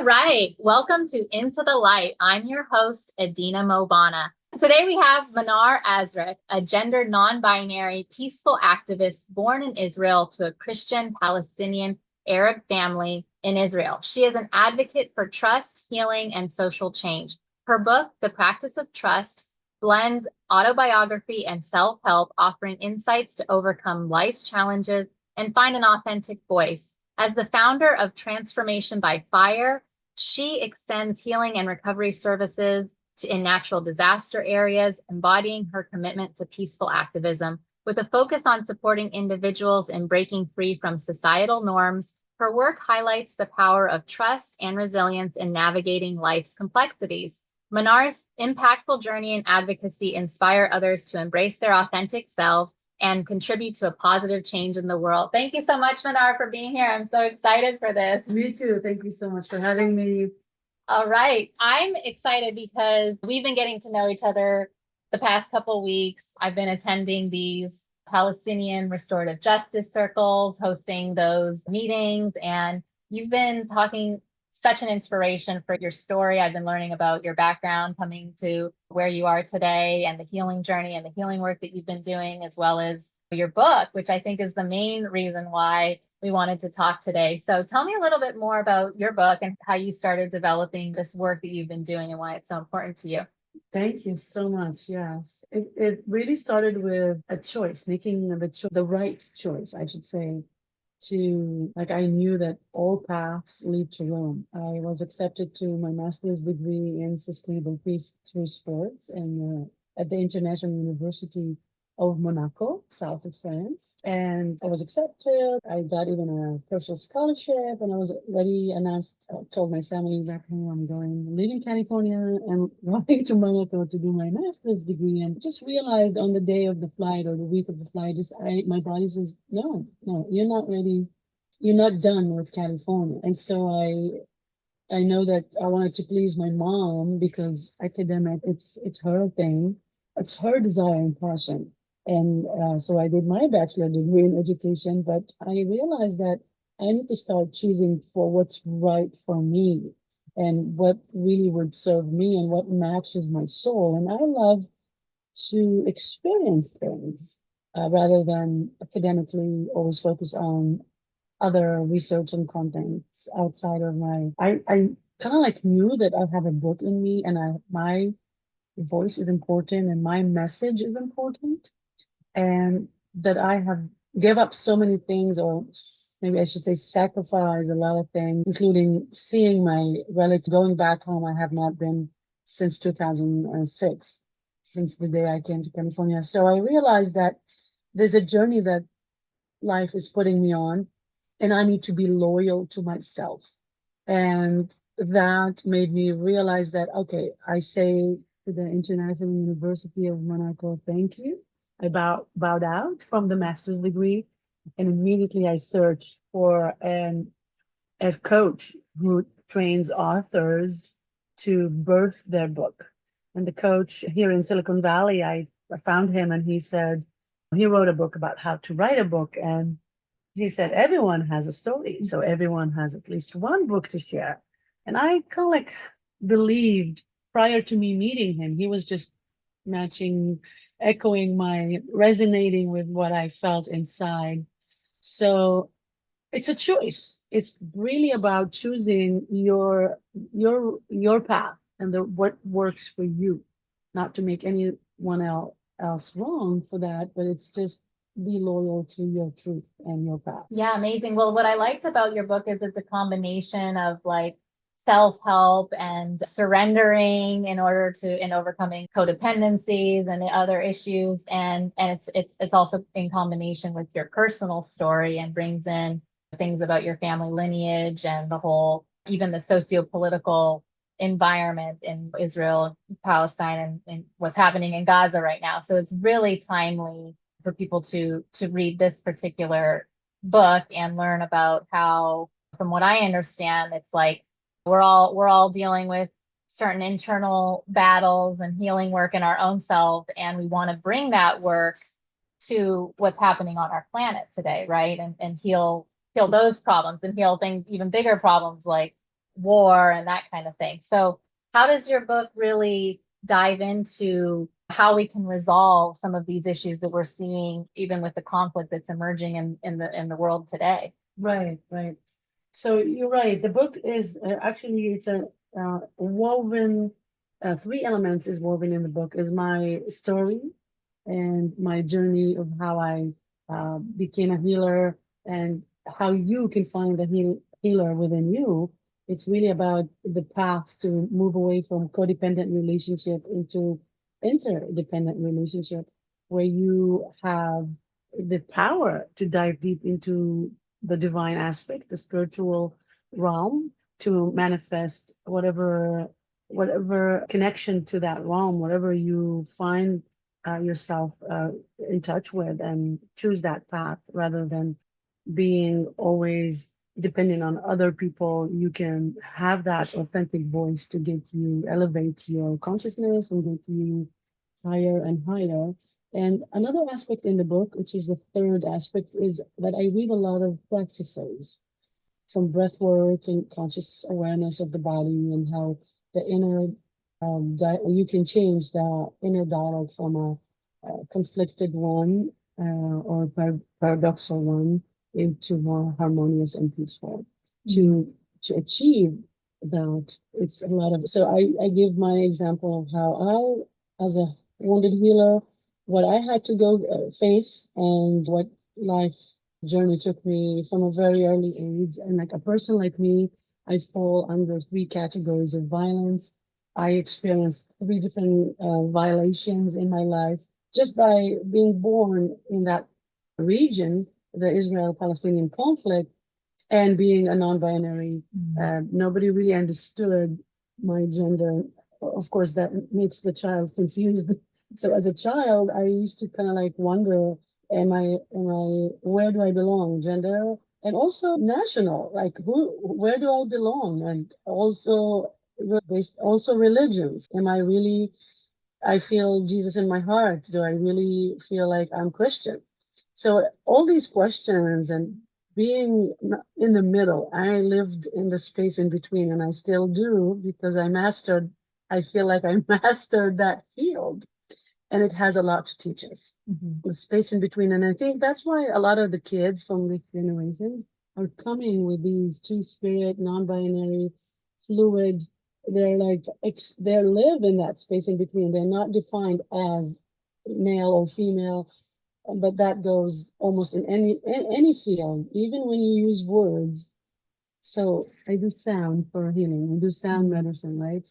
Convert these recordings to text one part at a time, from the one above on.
All right, welcome to Into the Light. I'm your host, Edina Mauvana. Today we have Manar Azreik, a gender non-binary peaceful activist born in Israel to a Christian Palestinian Arab family in Israel. She is an advocate for trust, healing, and social change. Her book, The Practice of Trust, blends autobiography and self-help, offering insights to overcome life's challenges and find an authentic voice. As the founder of Transformation by Fire, she extends healing and recovery services in natural disaster areas, embodying her commitment to peaceful activism. With a focus on supporting individuals in breaking free from societal norms, her work highlights the power of trust and resilience in navigating life's complexities. Manar's impactful journey and advocacy inspire others to embrace their authentic selves and contribute to a positive change in the world. Thank you so much, Manar, for being here. I'm so excited for this. Me too. Thank you so much for having me. All right. I'm excited because we've been getting to know each other the past couple of weeks. I've been attending these Palestinian restorative justice circles, hosting those meetings, and you've been talking such an inspiration for your story. I've been learning about your background coming to where you are today and the healing journey and the healing work that you've been doing, as well as your book, which I think is the main reason why we wanted to talk today. So tell me a little bit more about your book and how you started developing this work that you've been doing and why it's so important to you. Thank you so much. Yes. It really started with a choice, making the right choice, I should say, I knew that all paths lead to Rome. I was accepted to my master's degree in sustainable peace through sports and at the International University of Monaco, south of France. And I was accepted. I got even a partial scholarship, and I was ready. Announced, told my family back home I'm leaving California and going to Monaco to do my master's degree. And just realized on the day of the flight or the week of the flight, my body says, no, you're not ready. You're not done with California. And so I know that I wanted to please my mom because academic, it's her thing. It's her desire and passion. And so I did my bachelor degree in education, but I realized that I need to start choosing for what's right for me and what really would serve me and what matches my soul. And I love to experience things rather than academically always focus on other research and contents outside of I kind of like knew that I have a book in me and my voice is important and my message is important and that I have give up so many things, or maybe I should say sacrifice a lot of things, including seeing my relative going back home. I have not been since 2006, since the day I came to California. So I realized that there's a journey that life is putting me on, and I need to be loyal to myself. And that made me realize that, okay, I say to the International University of Monaco, thank you. I bowed out from the master's degree, and immediately I searched for a coach who trains authors to birth their book. And the coach here in Silicon Valley, I found him and he wrote a book about how to write a book. And he said, everyone has a story. So everyone has at least one book to share. And I kind of like believed prior to me meeting him, he was just resonating with what I felt inside. So it's a choice. It's really about choosing your path and what works for you, not to make anyone else wrong for that, but it's just be loyal to your truth and your path. Yeah, amazing. Well, what I liked about your book is it's a combination of like self-help and surrendering in overcoming codependencies and the other issues. And it's also in combination with your personal story and brings in things about your family lineage and the whole, even the socio-political environment in Israel, Palestine, and what's happening in Gaza right now. So it's really timely for people to read this particular book and learn about how, from what I understand, it's like we're all dealing with certain internal battles and healing work in our own self, and we want to bring that work to what's happening on our planet today, right? And heal those problems and heal things, even bigger problems like war and that kind of thing. So how does your book really dive into how we can resolve some of these issues that we're seeing, even with the conflict that's emerging in the world today? Right, right. So you're right. The book is actually it's a woven. Three elements is woven in the book. Is my story and my journey of how I became a healer and how you can find the healer within you. It's really about the path to move away from codependent relationship into interdependent relationship, where you have the power to dive deep into the divine aspect, the spiritual realm, to manifest whatever connection to that realm, whatever you find yourself in touch with, and choose that path rather than being always depending on other people. You can have that authentic voice to get you elevate your consciousness and get you higher and higher. And another aspect in the book, which is the third aspect, is that I read a lot of practices from breath work and conscious awareness of the body, and how the inner you can change the inner dialogue from a conflicted one or paradoxal one into more harmonious and peaceful. To to achieve that, it's a lot of. So I give my example of how I, as a wounded healer, what I had to go face, and what life journey took me from a very early age. And like a person like me, I fall under three categories of violence. I experienced three different violations in my life just by being born in that region, the Israel-Palestinian conflict, and being a non-binary. Nobody really understood my gender. Of course, that makes the child confused. So as a child, I used to kind of like wonder, where do I belong, gender, and also national, like where do I belong, and also based, also religions. Am I really, I feel Jesus in my heart? Do I really feel like I'm Christian? So all these questions, and being in the middle, I lived in the space in between, and I still do, because I feel like I mastered that field, and it has a lot to teach us. The space in between. And I think that's why a lot of the kids from this generations are coming with these two-spirit, non-binary, fluid. They're like they live in that space in between. They're not defined as male or female, but that goes almost in any field, even when you use words. So I do sound for healing. We do sound medicine, right?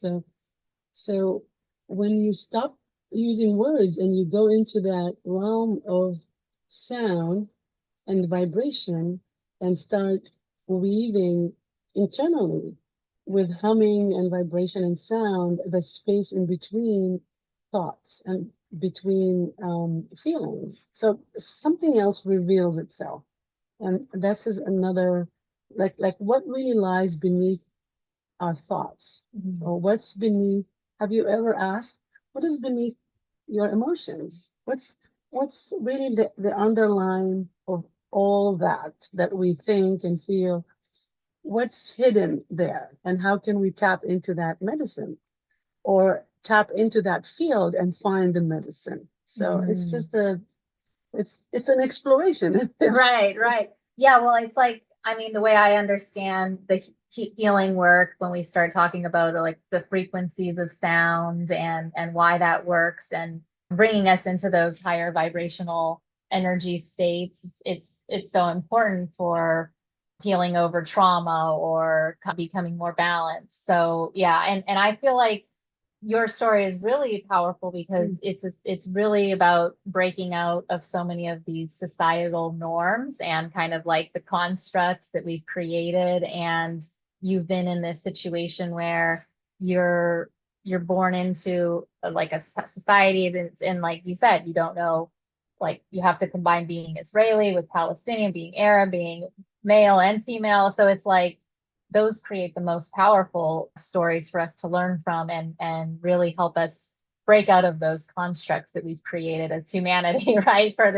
So when you stop using words and you go into that realm of sound and vibration, and start weaving internally with humming and vibration and sound, the space in between thoughts and between feelings. So something else reveals itself. And that's another, like what really lies beneath our thoughts, or what's beneath. Have you ever asked what is beneath your emotions? What's really the underline of all that we think and feel? What's hidden there, and how can we tap into that medicine, or tap into that field and find the medicine? So it's just it's an exploration. Right, right. Yeah, well, it's like, I mean, the way I understand the healing work, when we start talking about like the frequencies of sound and why that works, and bringing us into those higher vibrational energy states, it's so important for healing over trauma or becoming more balanced. So yeah, and I feel like your story is really powerful because it's really about breaking out of so many of these societal norms and kind of like the constructs that we've created. And you've been in this situation where you're born into like a society that's, and like you said, you don't know, like you have to combine being Israeli with Palestinian, being Arab, being male and female. So it's like those create the most powerful stories for us to learn from, and really help us break out of those constructs that we've created as humanity, right? For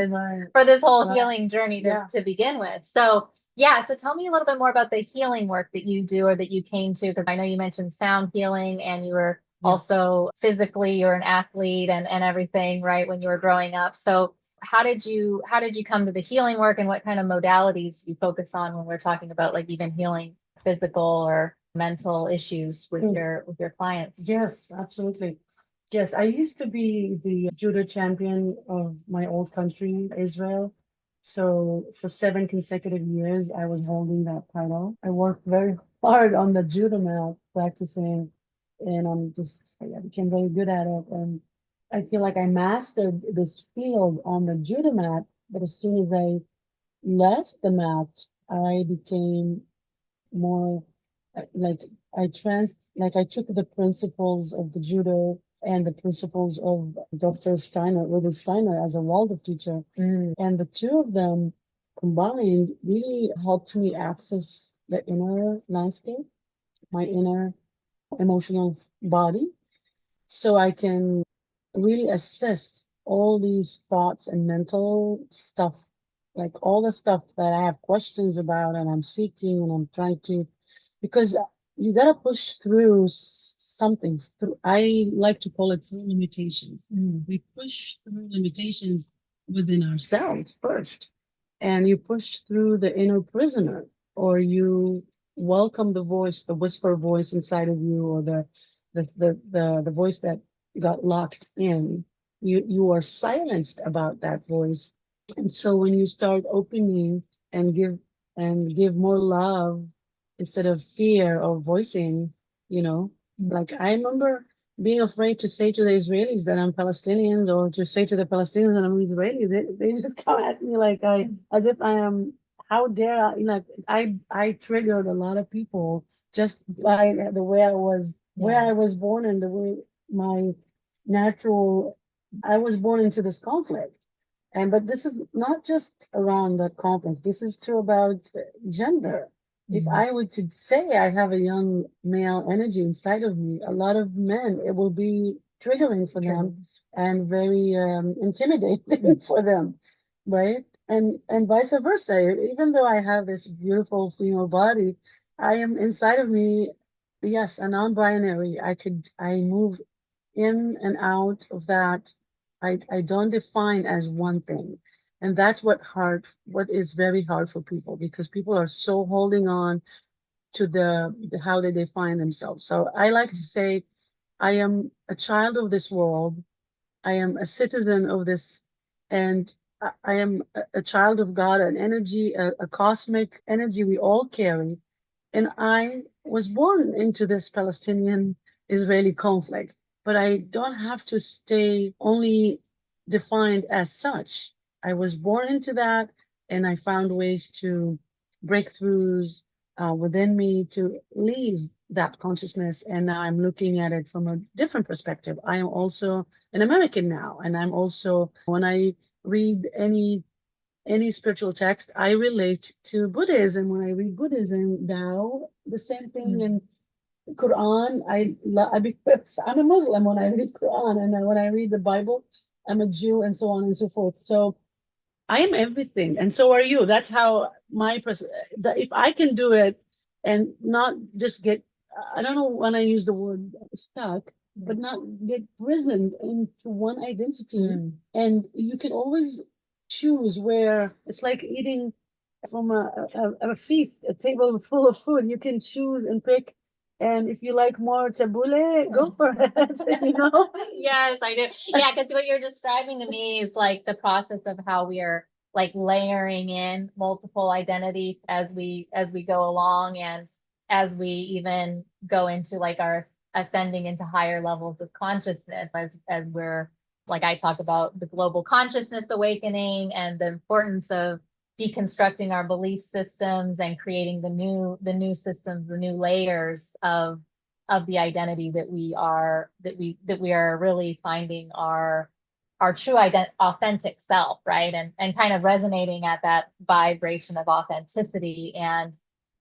this whole healing journey to begin with. So Yeah, so tell me a little bit more about the healing work that you do or that you came to, because I know you mentioned sound healing and you were Yeah. also physically, you're an athlete and everything, right, when you were growing up. So how did you come to the healing work, and what kind of modalities do you focus on when we're talking about like even healing physical or mental issues with your clients? Yes, absolutely. Yes, I used to be the judo champion of my old country, Israel. So for 7 consecutive years, I was holding that title. I worked very hard on the judo mat, practicing, and I became very good at it. And I feel like I mastered this field on the judo mat, but as soon as I left the mat, I became more like I took the principles of the judo and the principles of Dr. Steiner, Rudolf Steiner as a Waldorf teacher. And the two of them combined really helped me access the inner landscape, my inner emotional body, so I can really assist all these thoughts and mental stuff, like all the stuff that I have questions about and I'm seeking and I'm trying to, because you gotta push through something. Through, I like to call it through limitations. We push through limitations within ourselves first, and you push through the inner prisoner, or you welcome the voice, the whisper voice inside of you, or the voice that got locked in. You are silenced about that voice. And so when you start opening and give more love instead of fear or voicing, like I remember being afraid to say to the Israelis that I'm Palestinian, or to say to the Palestinians that I'm Israeli. They just come at me like as if I am, how dare I, I triggered a lot of people just by the way I was, where I was born, and the way my natural, I was born into this conflict. And but this is not just around that conflict. This is true about gender. If I were to say I have a young male energy inside of me, a lot of men, it will be triggering for them and very intimidating for them, right? And vice versa. Even though I have this beautiful female body, I am inside of me, yes, a non-binary. I move in and out of that. I don't define as one thing. And that's what is very hard for people, because people are so holding on to the how they define themselves. So I like to say I am a child of this world. I am a citizen of this, and I am a child of God, an energy, a cosmic energy we all carry. And I was born into this Palestinian Israeli conflict, but I don't have to stay only defined as such. I was born into that, and I found ways to breakthroughs within me to leave that consciousness. And now I'm looking at it from a different perspective. I am also an American now, and I'm also, when I read any spiritual text, I relate to Buddhism. When I read Buddhism now, the same thing in Quran. I'm a Muslim when I read Quran, and then when I read the Bible, I'm a Jew, and so on and so forth. So I am everything, and so are you. That's how if I can do it and not just get, I don't know when I use the word stuck, but not get prisoned into one identity. And you can always choose where, it's like eating from a feast, a table full of food. You can choose and pick. And if you like more tabbouleh, go for it, Yes, I do. Yeah, because what you're describing to me is like the process of how we are like layering in multiple identities as we go along, and as we even go into like our ascending into higher levels of consciousness, as we're, like I talk about the global consciousness awakening and the importance of deconstructing our belief systems and creating the new systems, the new layers of the identity that we are really finding our true authentic self, right? And kind of resonating at that vibration of authenticity. And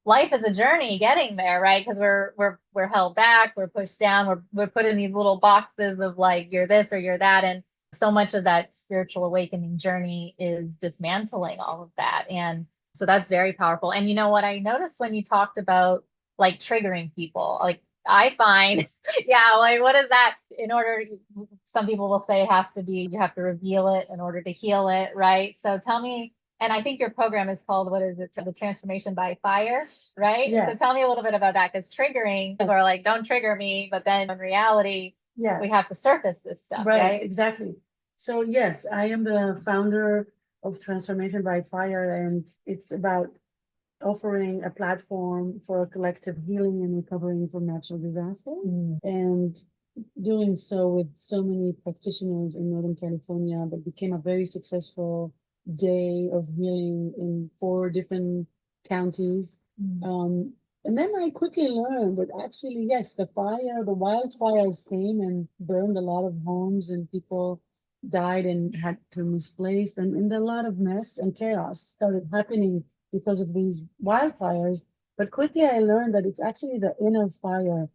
life is a journey getting there, right? Because we're held back, we're pushed down, we're put in these little boxes of like you're this or you're that. And so much of that spiritual awakening journey is dismantling all of that. And So that's very powerful. And you know what I noticed when you talked about like triggering people, like I find, yeah, like what is that in order? Some people will say it has to be, you have to reveal it in order to heal it, right? So tell me, and I think your program is called, what is it? The transformation by fire, right? Yes. So tell me a little bit about that, because triggering, people are like, don't trigger me. But then in reality, Yes. we have to surface this stuff, Right, right? exactly. So yes, I am the founder of Transformation by Fire, and it's about offering a platform for collective healing and recovering from natural disasters. And doing so with so many practitioners in Northern California that became a very successful day of healing in 4 different counties. And then I quickly learned that actually, yes, the wildfires came and burned a lot of homes, and people died and had to misplace, and a lot of mess and chaos started happening because of these wildfires. But quickly I learned that it's actually the inner fire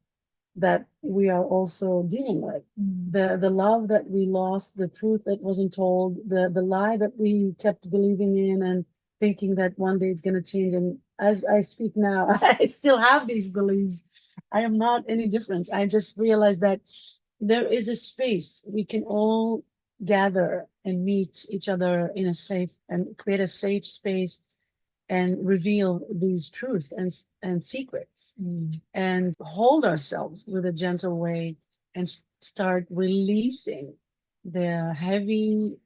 that we are also dealing with. The love that we lost, the truth that wasn't told, the lie that we kept believing in and thinking that one day it's going to change. And as I speak now, I still have these beliefs. I am not any different. I just realized that there is a space we can all gather and meet each other in a safe and create a safe space and reveal these truths and secrets and hold ourselves with a gentle way and start releasing the heavy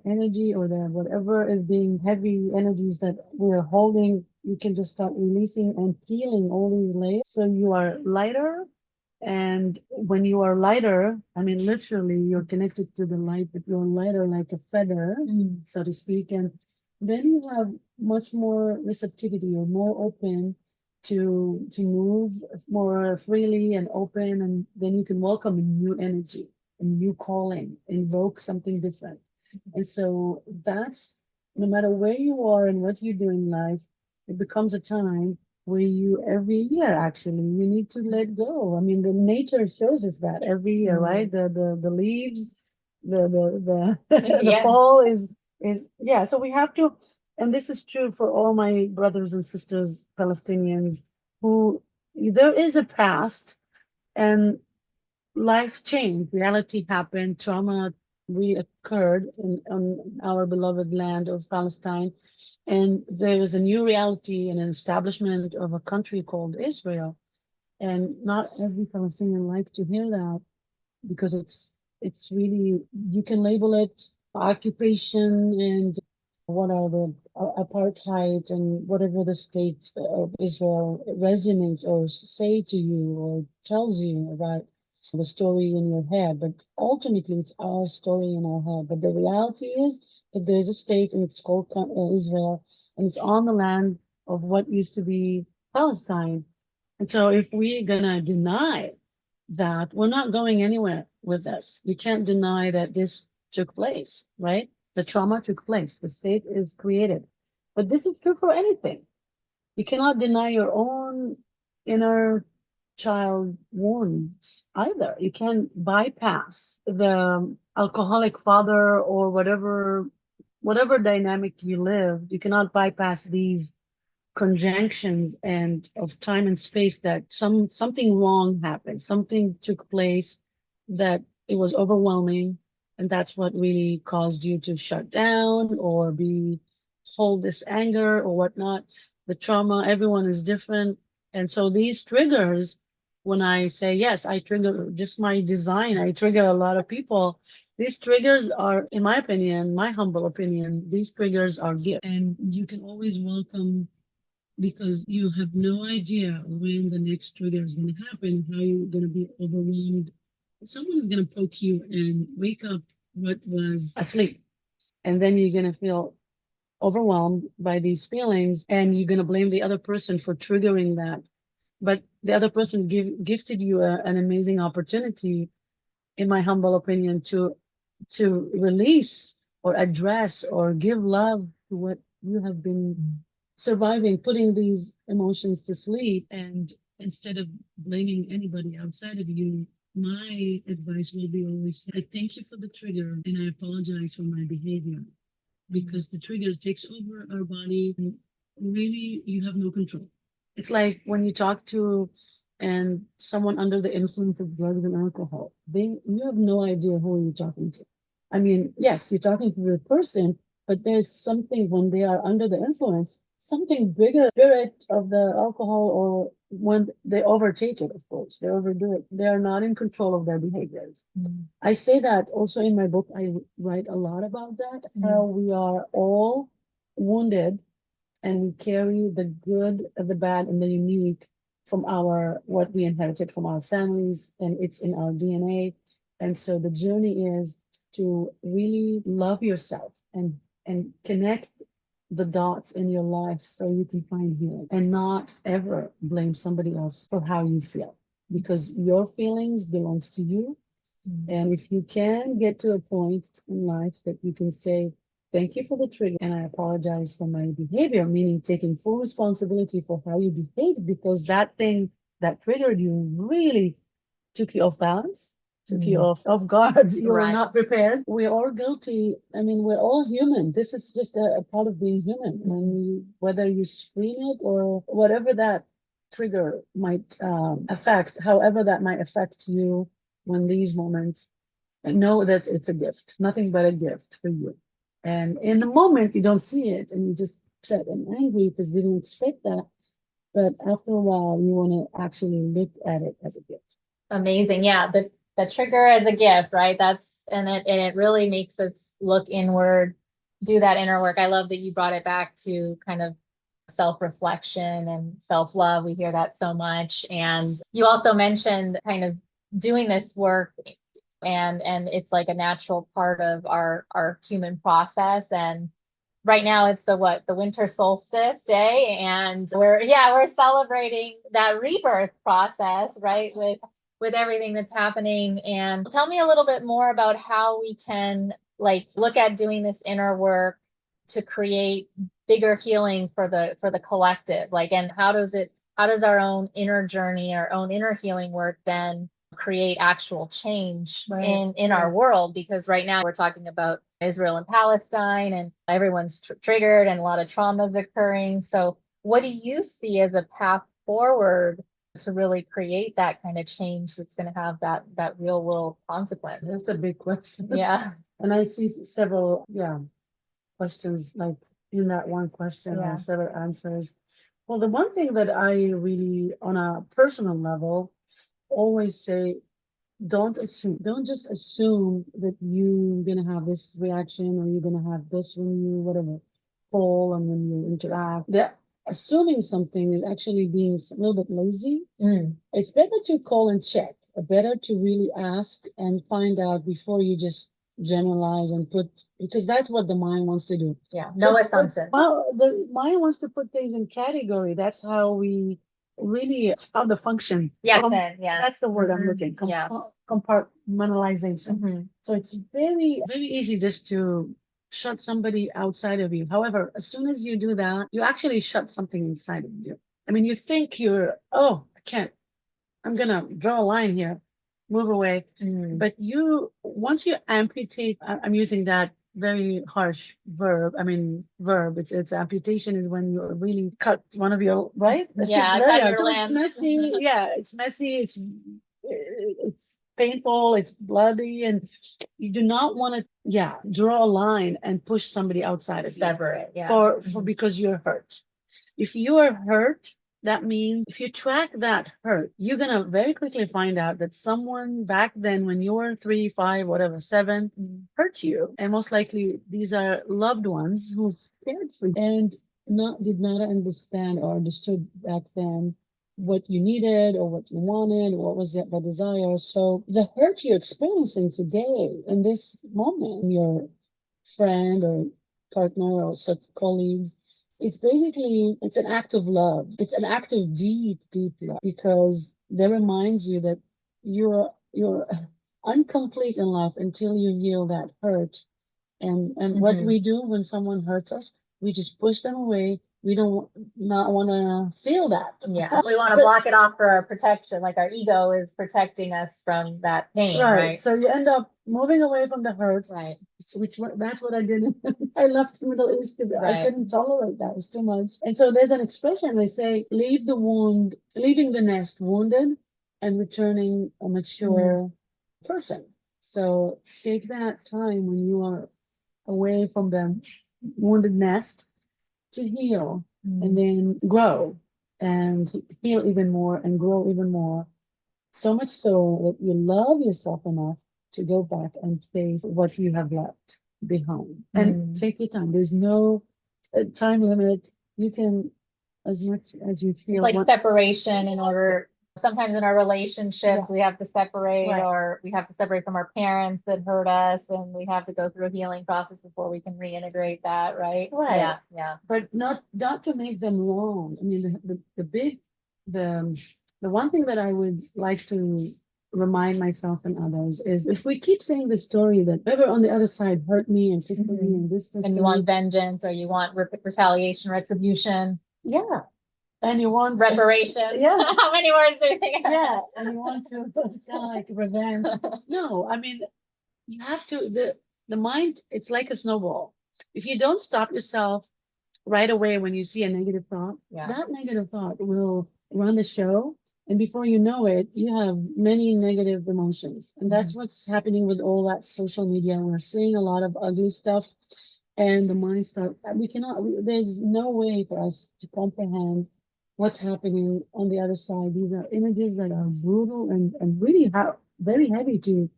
energy or the whatever is being heavy energies that we're holding. You can just start releasing and peeling all these layers so you are lighter. And when you are lighter, I mean, literally, you're connected to the light, but you're lighter like a feather, so to speak. And then you have much more receptivity. You're more open to move more freely and open, and then you can welcome a new energy, a new calling, invoke something different. And so that's no matter where you are and what you do in life, it becomes a time where you every year actually you need to let go. I mean, the nature shows us that every year, right? The leaves, the Yeah. fall is yeah. So we have to, and this is true for all my brothers and sisters Palestinians who there is a past and life changed, reality happened, trauma reoccurred on our beloved land of Palestine, and there is a new reality and an establishment of a country called Israel. And not every Palestinian like to hear that because it's really you can label it occupation and what are the apartheid and whatever the state of Israel resonates or say to you or tells you about the story in your head. But ultimately, it's our story in our head. But the reality is that there is a state and it's called Israel, and it's on the land of what used to be Palestine. And so if we're gonna deny that, we're not going anywhere with this. We can't deny that this took place, right? The trauma took place. The state is created. But this is true for anything. You cannot deny your own inner child wounds either. You can't bypass the alcoholic father or whatever dynamic you live. You cannot bypass these conjunctions and of time and space that something wrong happened, something took place that it was overwhelming, and that's what really caused you to shut down or be hold this anger or whatnot. The trauma, everyone is different, and so these triggers. When I say yes, I trigger just my design. I trigger a lot of people. These triggers are, in my opinion, my humble opinion, these triggers are gifts, and you can always welcome because you have no idea when the next trigger is going to happen, how you're going to be overwhelmed. Someone is going to poke you and wake up what was asleep. And then you're going to feel overwhelmed by these feelings and you're going to blame the other person for triggering that. But the other person gifted you an amazing opportunity, in my humble opinion, to release or address or give love to what you have been surviving, putting these emotions to sleep. And instead of blaming anybody outside of you, my advice will be always I thank you for the trigger and I apologize for my behavior because the trigger takes over our body. really you have no control. It's like when you talk to and someone under the influence of drugs and alcohol, you have no idea who you're talking to. I mean, yes, you're talking to the person, but there's something when they are under the influence, something bigger spirit of the alcohol, or when they overtake it, of course, they overdo it. They are not in control of their behaviors. I say that also in my book. I write a lot about that, how we are all wounded and we carry the good, the bad, and the unique from our what we inherited from our families, and it's in our DNA. And so the journey is to really love yourself and connect the dots in your life so you can find healing and not ever blame somebody else for how you feel, because your feelings belongs to you. And if you can get to a point in life that you can say, thank you for the trigger, and I apologize for my behavior, meaning taking full responsibility for how you behaved, because that thing that triggered you really took you off balance, took you off guard. You were not prepared. We're all guilty. I mean, we're all human. This is just a part of being human. And whether you screen it or whatever that trigger might affect, however that might affect you when these moments, know that it's a gift, nothing but a gift for you. And in the moment, you don't see it and you just upset and angry because you didn't expect that. But after a while, you want to actually look at it as a gift. Amazing. Yeah. The trigger as a gift, right? And it really makes us look inward, do that inner work. I love that you brought it back to kind of self-reflection and self-love. We hear that so much. And you also mentioned kind of doing this work, and it's like a natural part of our human process. And right now it's the winter solstice day, and we're celebrating that rebirth process, right? With everything that's happening. And tell me a little bit more about how we can like look at doing this inner work to create bigger healing for the collective. Like, and how does our own inner journey, our own inner healing work then create actual change in our world? Because right now we're talking about Israel and Palestine, and everyone's triggered and a lot of trauma is occurring. So what do you see as a path forward to really create that kind of change that's going to have that real world consequence? That's a big question. Yeah. And I see several, questions like in that one question, or several answers. Well, the one thing that I really, on a personal level, always say, don't assume. Don't just assume that you're gonna have this reaction or you're gonna have this when you whatever fall and when you interact. That assuming something is actually being a little bit lazy. It's better to call and check. Better to really ask and find out before you just generalize and put, because that's what the mind wants to do. Yeah. No assumption. Well, the mind wants to put things in category. That's how we really, it's how the function. Yes. That's the word I'm looking. Compartmentalization. So it's very, very easy just to shut somebody outside of you. However, as soon as you do that, you actually shut something inside of you. I mean, you think I can't, I'm gonna draw a line here, move away. But once you amputate, I'm using that very harsh verb. I mean, verb. It's amputation is when you really cut one of your right. Cut your It's messy. Yeah, it's messy. It's painful. It's bloody, and you do not want to. Draw a line and push somebody outside of you. Sever it. Yeah. For because you're hurt. If you are hurt, that means if you track that hurt, you're going to very quickly find out that someone back then, when you were 3, 5, whatever, 7, hurt you. And most likely these are loved ones who cared for you and did not understand or understood back then what you needed or what you wanted, what was the desire. So the hurt you're experiencing today in this moment, your friend or partner or such colleagues, it's an act of love. It's an act of deep, deep love, because they remind you that you're incomplete in life until you heal that hurt. And what we do when someone hurts us, we just push them away we don't not want to feel that. Yeah, we want to block it off for our protection, like our ego is protecting us from that pain, right? So you end up moving away from the hurt, Right. That's what I did. I left the Middle East because I couldn't tolerate that. It was too much. And so there's an expression they say, leaving the nest wounded and returning a mature person. So take that time when you are away from the wounded nest to heal and then grow and heal even more and grow even more. So much so that you love yourself enough to go back and face what you have left behind. And take your time. There's no time limit. You can, as much as you feel. It's like separation in order. Sometimes in our relationships, we have to separate, or we have to separate from our parents that hurt us, and we have to go through a healing process before we can reintegrate that, right? Right. Yeah. But not to make them wrong. I mean, the one thing that I would like to remind myself and others is if we keep saying the story that whoever on the other side hurt me and took me and this and you want vengeance, or you want retaliation, retribution. Yeah. And you want reparations. Yeah. How many words do you think? Yeah. And you want to kind of like revenge. No, I mean, you have to, the mind, it's like a snowball. If you don't stop yourself right away when you see a negative thought, that negative thought will run the show. And before you know it, you have many negative emotions. And that's what's happening with all that social media. We're seeing a lot of ugly stuff. And the mind start, there's no way for us to comprehend what's happening on the other side. These are images that are brutal and really very heavy to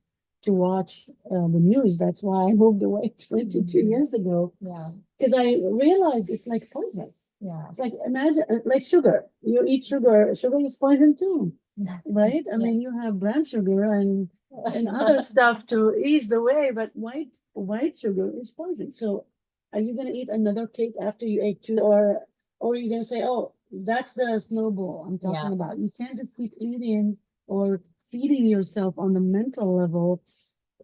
watch the news. That's why I moved away 22 years ago. Yeah. Because I realized it's like poison. Yeah. It's like, imagine, like sugar. You eat sugar, sugar is poison too, right? I mean, you have brown sugar and other stuff to ease the way, but white sugar is poison. So are you going to eat another cake after you ate two, or are you going to say, oh, that's the snowball I'm talking about? You can't just keep eating or feeding yourself on the mental level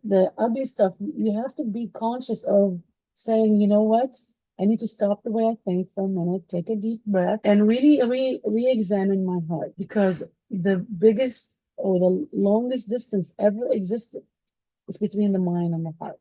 the ugly stuff. You have to be conscious of saying, you know what? I need to stop the way I think for a minute, take a deep breath, and really re-examine my heart, because the biggest or the longest distance ever existed is between the mind and the heart.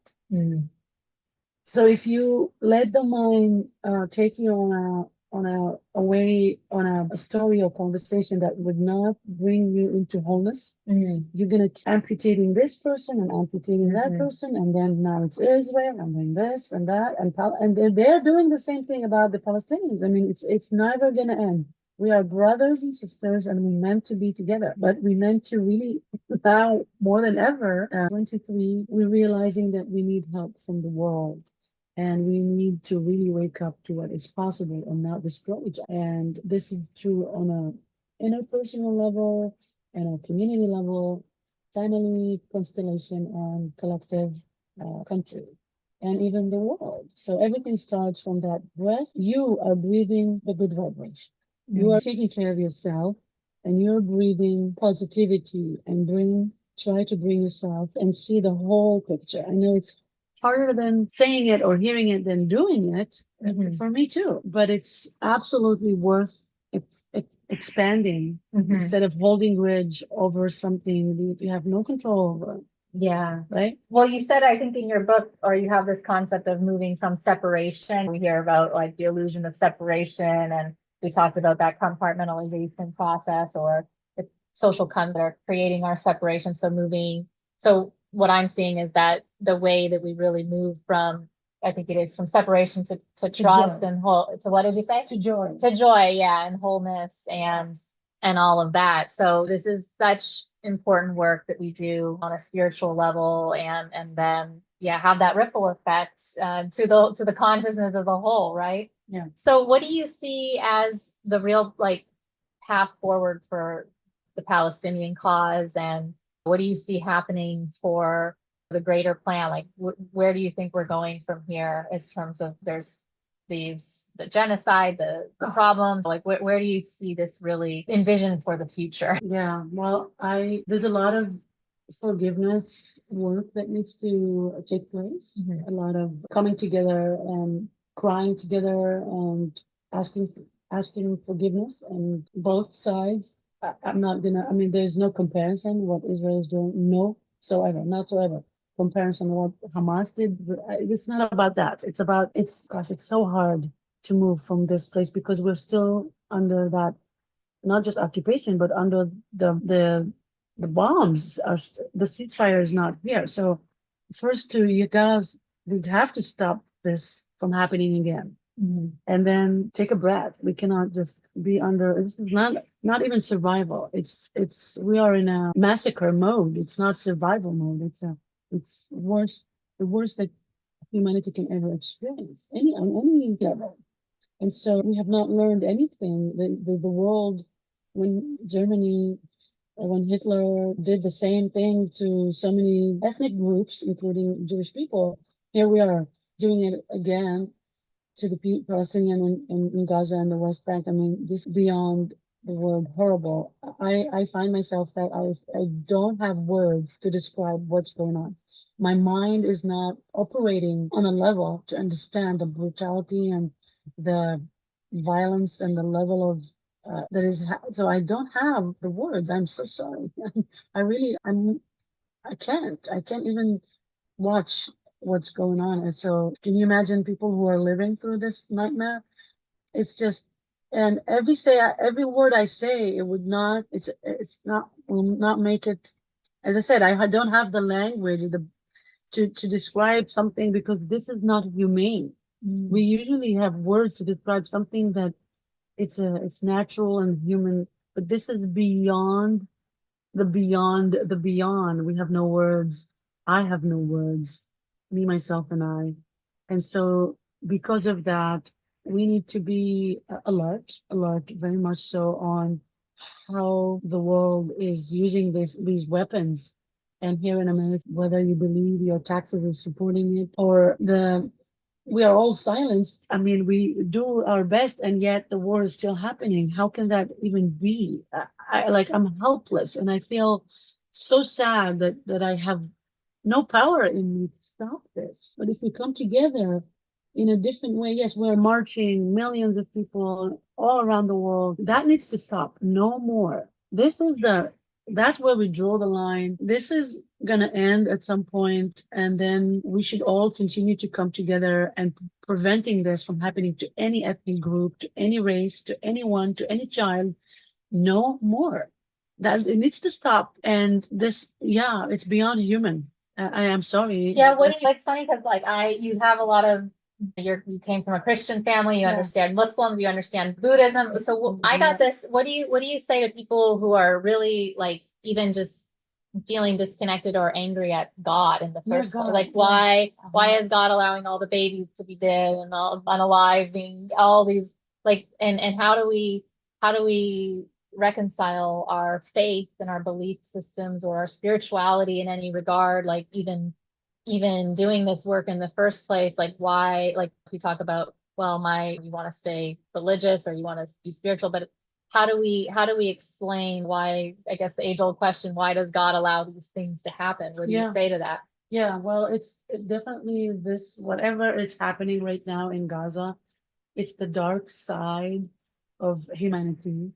So if you let the mind take you on a story or conversation that would not bring you into wholeness, you're gonna keep amputating this person and amputating that person, and then now it's Israel and then this and that, and they're doing the same thing about the Palestinians. I mean, it's never gonna end. We are brothers and sisters, and we meant to be together, but we meant to really now more than ever. 23, we're realizing that we need help from the world. And we need to really wake up to what is possible and not destroy each other. And this is true on a interpersonal level and a community level, family constellation, and collective country, and even the world. So everything starts from that breath. You are breathing the good vibration. You are taking care of yourself, and you're breathing positivity and try to bring yourself and see the whole picture. I know it's harder than saying it or hearing it than doing it for me too, but it's absolutely worth expanding instead of holding grudge over something that you have no control over. Yeah. Right. Well, you said, I think in your book, or you have this concept of moving from separation. We hear about like the illusion of separation, and we talked about that compartmentalization process, or the social conduct, creating our separation. So what I'm seeing is that the way that we really move from, I think it is from separation to trust and whole, to what did you say? To joy, yeah, and wholeness and all of that. So this is such important work that we do on a spiritual level, and then have that ripple effect to the consciousness of the whole, right? Yeah. So what do you see as the real path forward for the Palestinian cause, and what do you see happening for the greater plan? Like, where do you think we're going from here in terms of there's the genocide, the problems? Like, where do you see this really envisioned for the future? Yeah, well, there's a lot of forgiveness work that needs to take place. A lot of coming together and crying together and asking asking forgiveness and both sides. I'm not gonna. I mean, there's no comparison what Israel is doing. No, so ever, not so ever comparison what Hamas did. It's not about that. It's about it's. Gosh, it's so hard to move from this place because we're still under that not just occupation, but under the bombs. Are, the ceasefire is not here. So first, to you guys, we have to stop this from happening again. And then take a breath. We cannot just be under. This is not even survival. It's we are in a massacre mode. It's not survival mode. It's worse, the worst that humanity can ever experience any on any level. And so we have not learned anything. The world, when Germany, when Hitler did the same thing to so many ethnic groups, including Jewish people, here we are doing it again to the Palestinian in Gaza and the West Bank. I mean, this is beyond the word horrible. I find myself that I don't have words to describe what's going on. My mind is not operating on a level to understand the brutality and the violence and the level of that is. So I don't have the words. I'm so sorry. I really, I can't. I can't even watch what's going on. And so, can you imagine people who are living through this nightmare? It's just, and every word I say, it would not. It's not will not make it. As I said, I don't have the language to describe something because this is not humane. We usually have words to describe something that it's natural and human, but this is beyond the beyond. We have no words. I have no words, me, myself, and I. And so, because of that, we need to be alert, very much so on how the world is using these weapons. And here in America, whether you believe your taxes are supporting it or we are all silenced. I mean, we do our best, and yet the war is still happening. How can that even be? I'm helpless, and I feel so sad that I have no power in me to stop this. But if we come together in a different way, yes, we're marching, millions of people all around the world. That needs to stop. No more. That's where we draw the line. This is going to end at some point, and then we should all continue to come together and preventing this from happening to any ethnic group, to any race, to anyone, to any child. No more. That it needs to stop. And this, yeah, it's beyond human. I am sorry. Yeah, it's funny because you have a lot of you came from a Christian family, you understand Muslims, you understand Buddhism. So I got this. What do you say to people who are really even just feeling disconnected or angry at God in the first place? Like why is God allowing all the babies to be dead and all unalive, being all these and how do we reconcile our faith and our belief systems or our spirituality in any regard, even doing this work in the first place? Why, we talk about, well, you want to stay religious or you want to be spiritual, but how do we explain why, I guess the age old question, why does God allow these things to happen? What do you say to that? Yeah, well, it's definitely this, whatever is happening right now in Gaza, it's the dark side of humanity.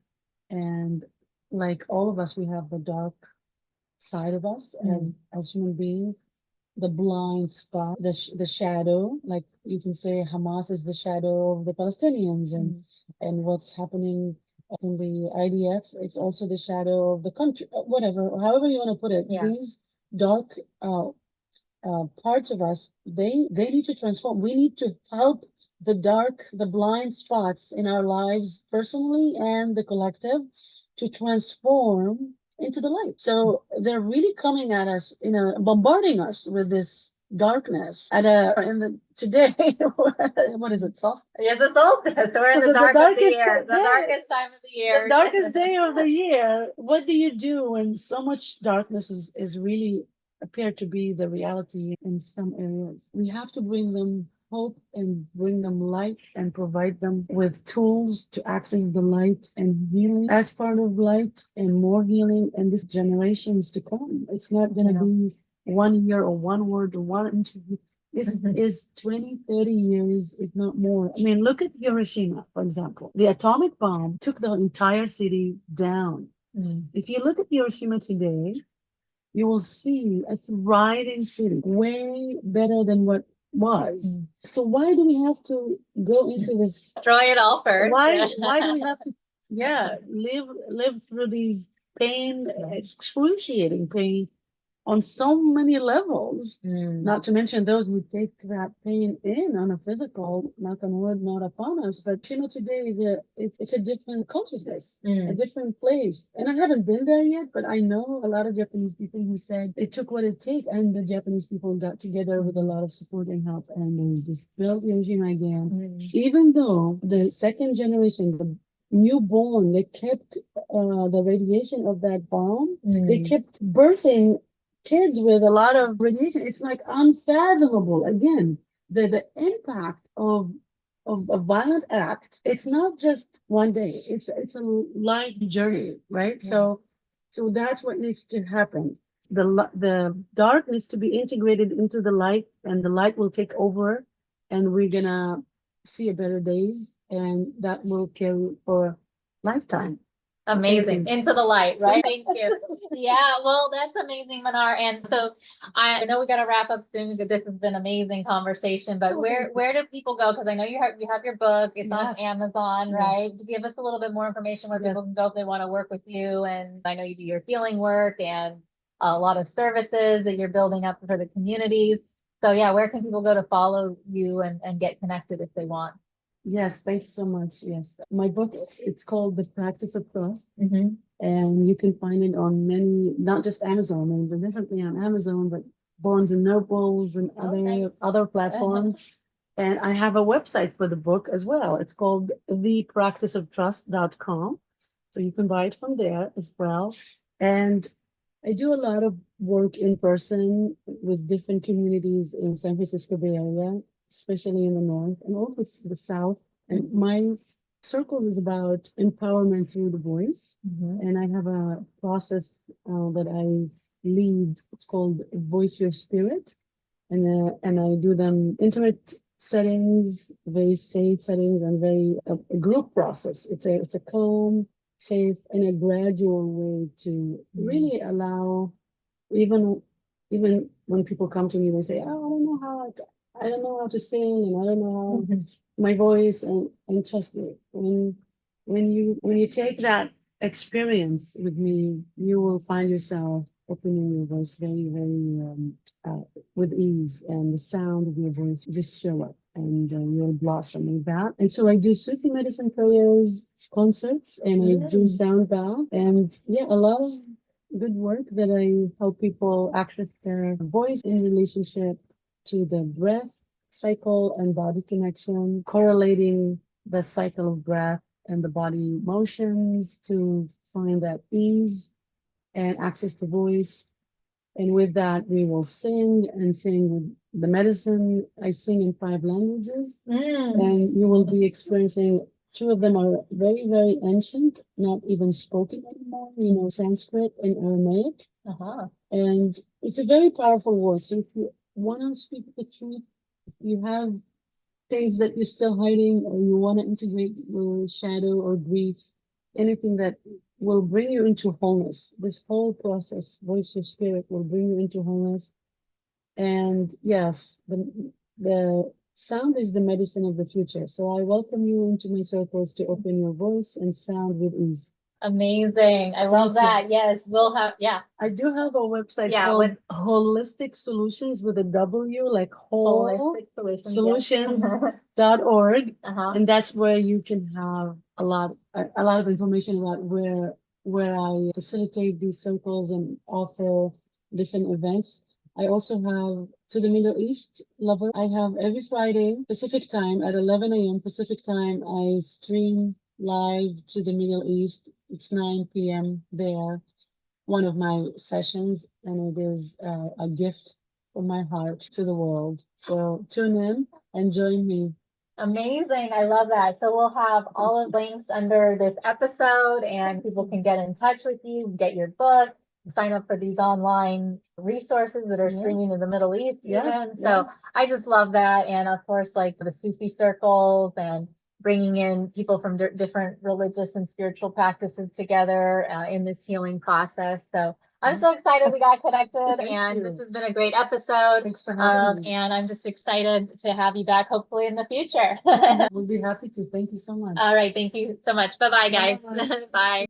And like all of us, we have the dark side of us as human beings, the blind spot, the shadow. Like you can say, Hamas is the shadow of the Palestinians, and what's happening in the IDF. It's also the shadow of the country. Whatever, however you want to put it. Yeah. These dark parts of us, they need to transform. We need to help the blind spots in our lives personally and the collective to transform into the light. So they're really coming at us, bombarding us with this darkness today. What is it? Solstice? Yeah, the solstice. We're in the darkest year, the darkest time of the year, the darkest day of the year. What do you do when so much darkness is really appear to be the reality in some areas? We have to bring them hope and bring them light and provide them with tools to access the light and healing as part of light and more healing in these generations to come. It's not going to be 1 year or one word or one interview. is 20, 30 years, if not more. I mean, look at Hiroshima, for example. The atomic bomb took the entire city down. If you look at Hiroshima today, you will see a thriving city, way better than what was. So why do we have to go into this? Destroy it all first. Why do we have to live through these pain, excruciating pain on so many levels, not to mention those who take that pain in on a physical, knock on wood, not upon us. But today is it's a different consciousness, a different place. And I haven't been there yet, but I know a lot of Japanese people who said it took what it took, and the Japanese people got together with a lot of support and help, and they just built Hiroshima again. Even though the second generation, the newborn, they kept the radiation of that bomb. They kept birthing kids with a lot of radiation. It's like unfathomable. Again, the impact of a violent act. It's not just one day. It's a life journey, right? So that's what needs to happen. The dark needs to be integrated into the light, and the light will take over, and we're gonna see a better days, and that will carry for a lifetime. Amazing. Into the light, right? Thank you. Yeah, well, that's amazing, Manar. And so I know we got to wrap up soon because this has been an amazing conversation, but where do people go? Because I know you have your book, it's on Amazon, right? Give us a little bit more information where people can go if they want to work with you. And I know you do your healing work and a lot of services that you're building up for the communities. So yeah, where can people go to follow you and get connected if they want? Yes, thank you so much. Yes, my book, it's called The Practice of Trust, and you can find it on many, not just Amazon, I mean, definitely on Amazon, but Barnes and Nobles and other platforms. And I have a website for the book as well. It's called thepracticeoftrust.com. So you can buy it from there as well. And I do a lot of work in person with different communities in San Francisco Bay Area, especially in the north and also the south. And my circle is about empowerment through the voice. And I have a process that I lead. It's called Voice Your Spirit. And I do them intimate settings, very safe settings, and very a group process. It's a calm, safe, and a gradual way to really allow, even when people come to me, they say, "Oh, I don't know how to sing, and I don't know how my voice," and trust me, when you take that experience with me, you will find yourself opening your voice very, very with ease, and the sound of your voice just show up, and you'll blossom with that. And so I do Sufi medicine prayers, concerts, and I do sound bath, and a lot of good work that I help people access their voice in relationship to the breath cycle and body connection, correlating the cycle of breath and the body motions to find that ease and access the voice. And with that, we will sing with the medicine. I sing in 5 languages, and you will be experiencing. 2 of them are very, very ancient, not even spoken anymore, Sanskrit and Aramaic. And it's a very powerful word. So if you want to speak the truth, if you have things that you're still hiding, or you want to integrate your shadow or grief, anything that will bring you into wholeness, this whole process, Voice Your Spirit, will bring you into wholeness. And yes, the sound is the medicine of the future. So I welcome you into my circles to open your voice and sound with ease. Amazing. I love that. Yes, we'll have, I do have a website called Holistic Solutions with a W, like Holistic Solutions.org. And that's where you can have a lot of information about where I facilitate these circles and offer different events. I also have to the Middle East lover. I have every Friday Pacific time at 11 a.m. Pacific time. I stream live to the Middle East. It's 9 p.m. there. One of my sessions, and it is a gift from my heart to the world. So tune in and join me. Amazing. I love that. So we'll have all of the links under this episode, and people can get in touch with you, get your book, sign up for these online resources that are Yeah. streaming to the Middle East Yes, even. So I just love that. And of course, like the Sufi circles and bringing in people from different religious and spiritual practices together in this healing process. So I'm so excited we got connected, and this has been a great episode. Thanks for having me. And I'm just excited to have you back, hopefully in the future. We'll be happy to. Thank you so much. All right. Thank you so much. Bye-bye, guys. Bye. Bye.